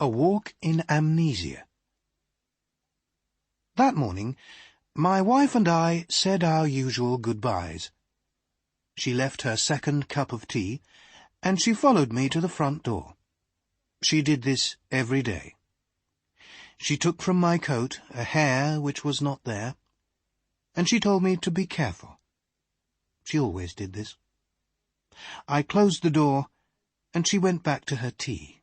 A walk in Amnesia. That morning, my wife and I said our usual goodbyes. She left her second cup of tea, and she followed me to the front door. She did this every day. She took from my coat a hair which was not there, and she told me to be careful. She always did this. I closed the door, and she went back to her tea.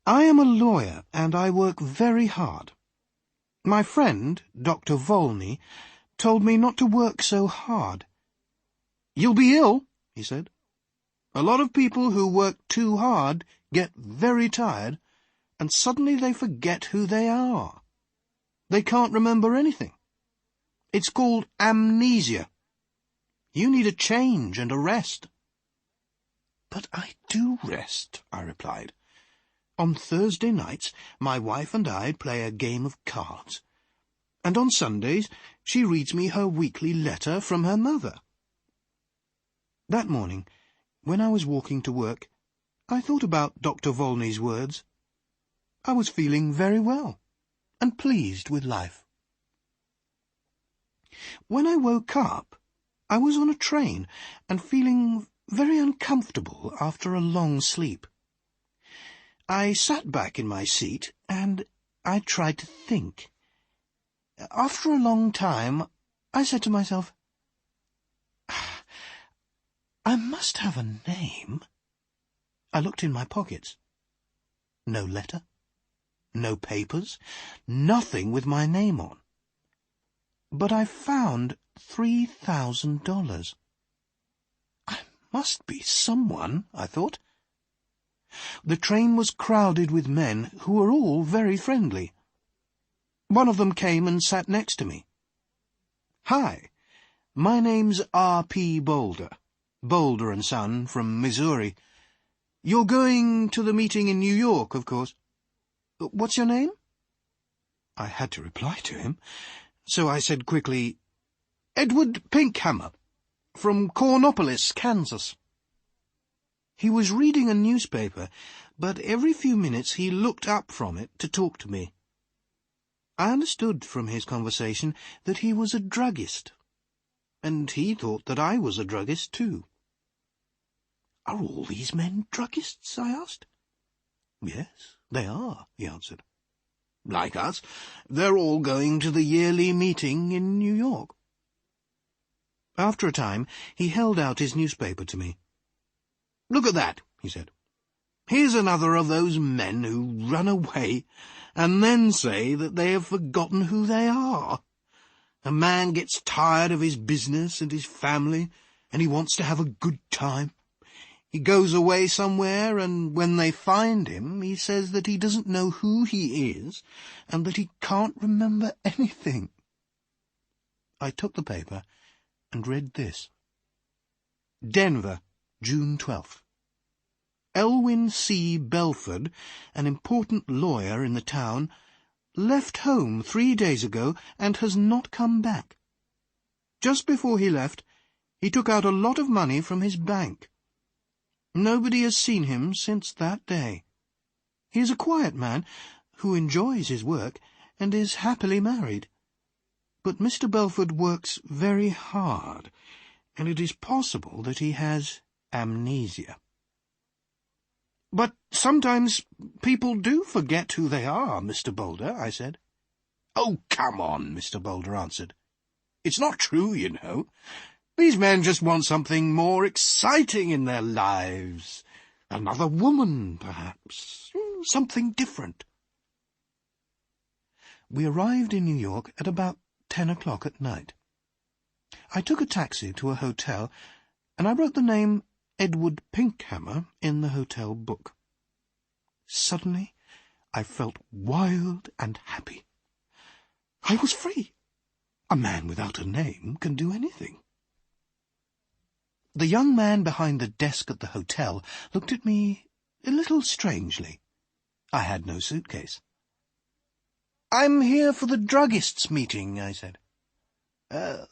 I am a lawyer, and I work very hard. My friend, Dr. Volney, told me not to work so hard. "You'll be ill," he said. "A lot of people who work too hard get very tired, and suddenly they forget who they are. They can't remember anything. It's called amnesia. You need a change and a rest." "But I do rest," I replied. "On Thursday nights, my wife and I play a game of cards, and on Sundays she reads me her weekly letter from her mother." That morning, when I was walking to work, I thought about Dr. Volney's words. I was feeling very well, and pleased with life. When I woke up, I was on a train, and feeling very uncomfortable after a long sleep. I sat back in my seat, and I tried to think. After a long time, I said to myself, "I must have a name." I looked in my pockets. No letter, no papers, nothing with my name on. But I found $3,000. I must be someone, I thought. The train was crowded with men who were all very friendly. One of them came and sat next to me. "Hi, my name's R.P. Boulder, Boulder & Son from Missouri. You're going to the meeting in New York, of course. What's your name?" I had to reply to him, so I said quickly, "Edward Pinkhammer, from Cornopolis, Kansas." He was reading a newspaper, but every few minutes he looked up from it to talk to me. I understood from his conversation that he was a druggist, and he thought that I was a druggist too. "Are all these men druggists?" I asked. "Yes, they are," he answered. "Like us, they're all going to the yearly meeting in New York." After a time, he held out his newspaper to me. "Look at that," he said. "Here's another of those men who run away and then say that they have forgotten who they are. A man gets tired of his business and his family, and he wants to have a good time. He goes away somewhere, and when they find him, he says that he doesn't know who he is and that he can't remember anything." I took the paper and read this. Denver, June 12th. Elwyn C. Belford, an important lawyer in the town, left home 3 days ago and has not come back. Just before he left, he took out a lot of money from his bank. Nobody has seen him since that day. He is a quiet man who enjoys his work and is happily married. But Mr. Belford works very hard, and it is possible that he has amnesia. "But sometimes people do forget who they are, Mr. Boulder," I said. "Oh, come on," Mr. Boulder answered. "It's not true, you know. These men just want something more exciting in their lives. Another woman, perhaps. Something different." We arrived in New York at about 10 o'clock at night. I took a taxi to a hotel, and I wrote the name Edward Pinkhammer in the hotel book. Suddenly, I felt wild and happy. I was free. A man without a name can do anything. The young man behind the desk at the hotel looked at me a little strangely. I had no suitcase. "I'm here for the druggists' meeting," I said.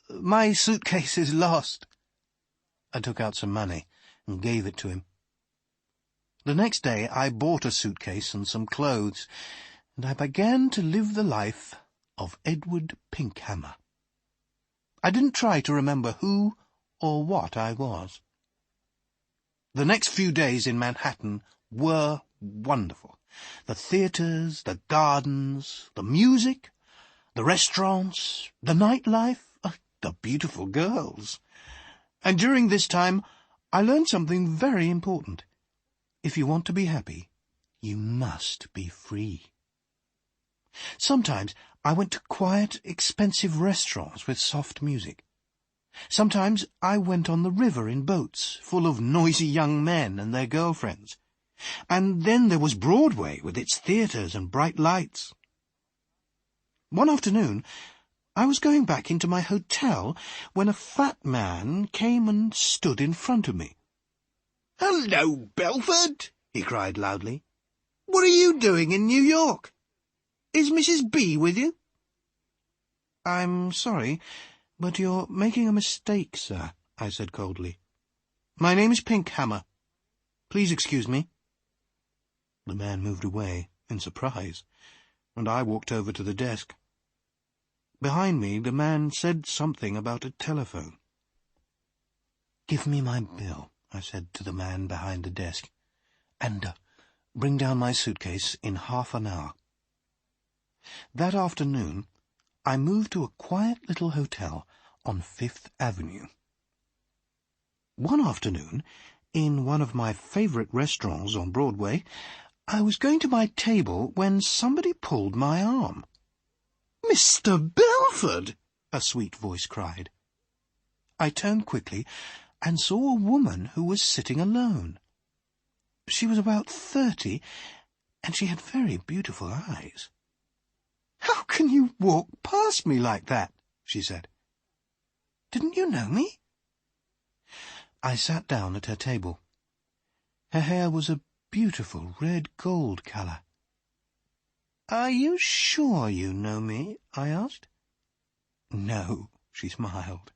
My suitcase is lost." I took out some money and gave it to him. The next day I bought a suitcase and some clothes, and I began to live the life of Edward Pinkhammer. I didn't try to remember who or what I was. The next few days in Manhattan were wonderful. The theatres, the gardens, the music, the restaurants, the nightlife, the beautiful girls. And during this time, I learned something very important. If you want to be happy, you must be free. Sometimes I went to quiet, expensive restaurants with soft music. Sometimes I went on the river in boats full of noisy young men and their girlfriends. And then there was Broadway with its theatres and bright lights. One afternoon, I was going back into my hotel when a fat man came and stood in front of me. "Hello, Belford!" he cried loudly. "What are you doing in New York? Is Mrs. B with you?" "I'm sorry, but you're making a mistake, sir," I said coldly. "My name is Pinkhammer. Please excuse me." The man moved away in surprise, and I walked over to the desk. Behind me, the man said something about a telephone. "Give me my bill," I said to the man behind the desk, "and bring down my suitcase in half an hour." That afternoon, I moved to a quiet little hotel on Fifth Avenue. One afternoon, in one of my favourite restaurants on Broadway, I was going to my table when somebody pulled my arm. "Mr. Belford!" a sweet voice cried. I turned quickly and saw a woman who was sitting alone. She was about 30, and she had very beautiful eyes. "How can you walk past me like that?" she said. "Didn't you know me?" I sat down at her table. Her hair was a beautiful red-gold colour. "Are you sure you know me?" I asked. "No," she smiled.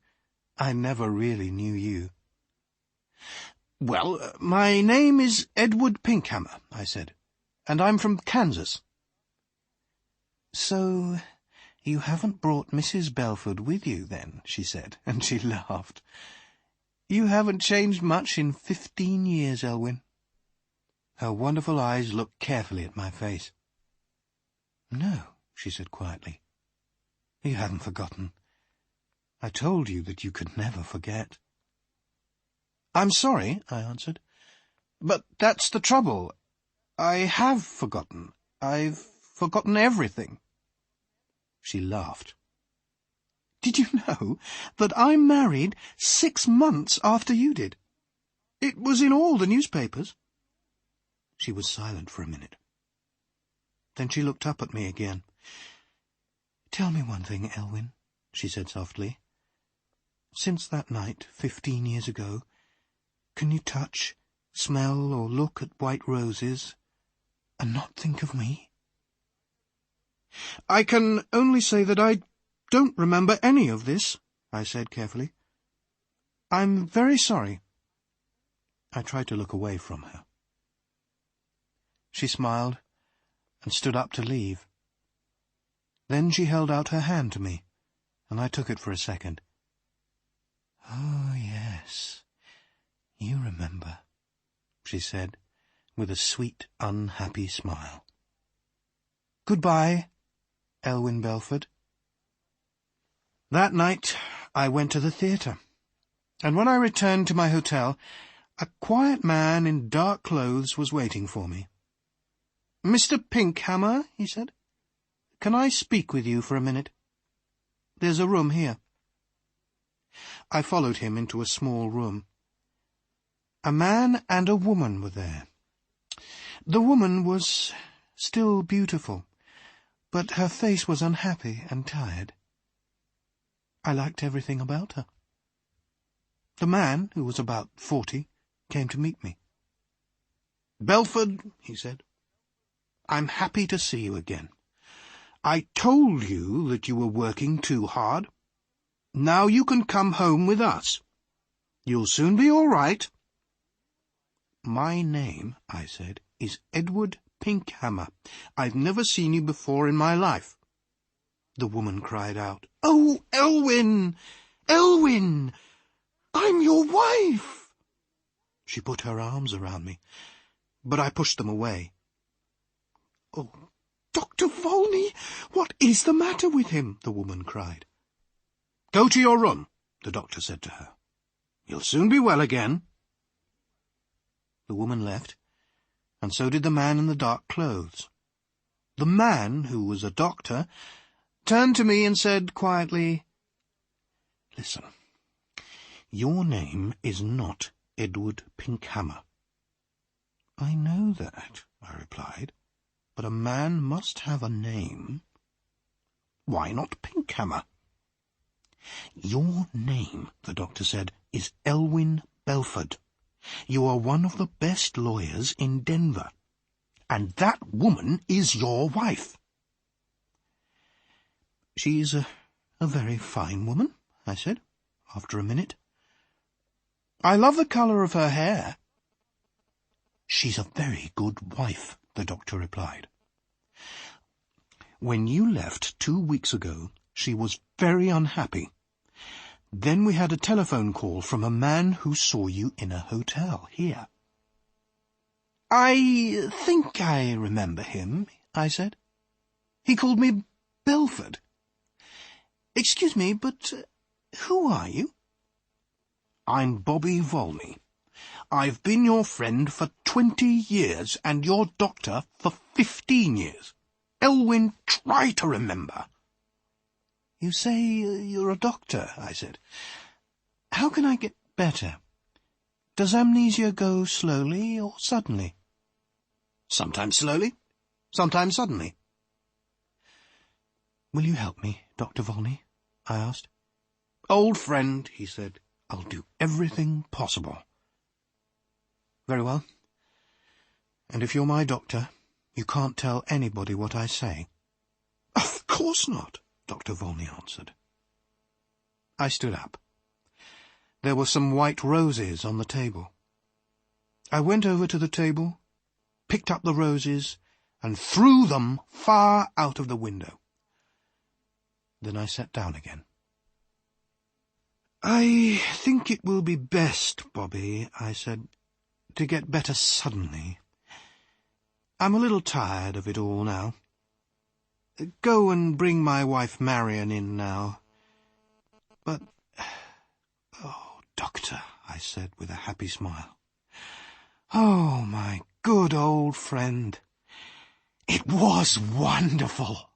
"I never really knew you." "Well, my name is Edward Pinkhammer," I said, "and I'm from Kansas." "So you haven't brought Mrs. Belford with you, then?" she said, and she laughed. "You haven't changed much in 15 years, Elwyn." Her wonderful eyes looked carefully at my face. "No," she said quietly. "You haven't forgotten. I told you that you could never forget." "I'm sorry," I answered, "but that's the trouble. I have forgotten. I've forgotten everything." She laughed. "Did you know that I married 6 months after you did? It was in all the newspapers." She was silent for a minute. Then she looked up at me again. "Tell me one thing, Elwyn," she said softly. "Since that night, 15 years ago, can you touch, smell, or look at white roses and not think of me?" "I can only say that I don't remember any of this," I said carefully. "I'm very sorry." I tried to look away from her. She smiled and stood up to leave. Then she held out her hand to me, and I took it for a second. "Oh, yes, you remember," she said, with a sweet, unhappy smile. "Goodbye, Elwyn Belford." That night I went to the theatre, and when I returned to my hotel, a quiet man in dark clothes was waiting for me. "Mr. Pinkhammer," he said, "can I speak with you for a minute? There's a room here." I followed him into a small room. A man and a woman were there. The woman was still beautiful, but her face was unhappy and tired. I liked everything about her. The man, who was about 40, came to meet me. "Belford," he said, "I'm happy to see you again. I told you that you were working too hard. Now you can come home with us. You'll soon be all right." "My name," I said, "is Edward Pinkhammer. I've never seen you before in my life." The woman cried out, "Oh, Elwyn! Elwyn! I'm your wife!" She put her arms around me, but I pushed them away. "Oh, Dr. Volney, what is the matter with him?" the woman cried. "Go to your room," the doctor said to her. "You'll soon be well again." The woman left, and so did the man in the dark clothes. The man, who was a doctor, turned to me and said quietly, "Listen, your name is not Edward Pinkhammer." "I know that," I replied, "but a man must have a name." "Why not Pinkhammer?" "Your name," the doctor said, "is Elwyn Belford. You are one of the best lawyers in Denver, and that woman is your wife." "She's a very fine woman," I said, after a minute. "I love the colour of her hair." "She's a very good wife," the doctor replied. "When you left 2 weeks ago, she was very unhappy. Then we had a telephone call from a man who saw you in a hotel here." "I think I remember him," I said. "He called me Belford. Excuse me, but who are you?" "I'm Bobby Volney. I've been your friend for 20 years and your doctor for 15 years. Elwyn, try to remember." "You say you're a doctor," I said. "How can I get better? Does amnesia go slowly or suddenly?" "Sometimes slowly, sometimes suddenly." "Will you help me, Dr. Volney?" I asked. "Old friend," he said, "I'll do everything possible." "Very well. And if you're my doctor, you can't tell anybody what I say?" "Of course not," Dr. Volney answered. I stood up. There were some white roses on the table. I went over to the table, picked up the roses, and threw them far out of the window. Then I sat down again. "I think it will be best, Bobby," I said, "to get better suddenly. I'm a little tired of it all now. Go and bring my wife Marion in now." "But, oh, Doctor," I said with a happy smile. "Oh, my good old friend. It was wonderful."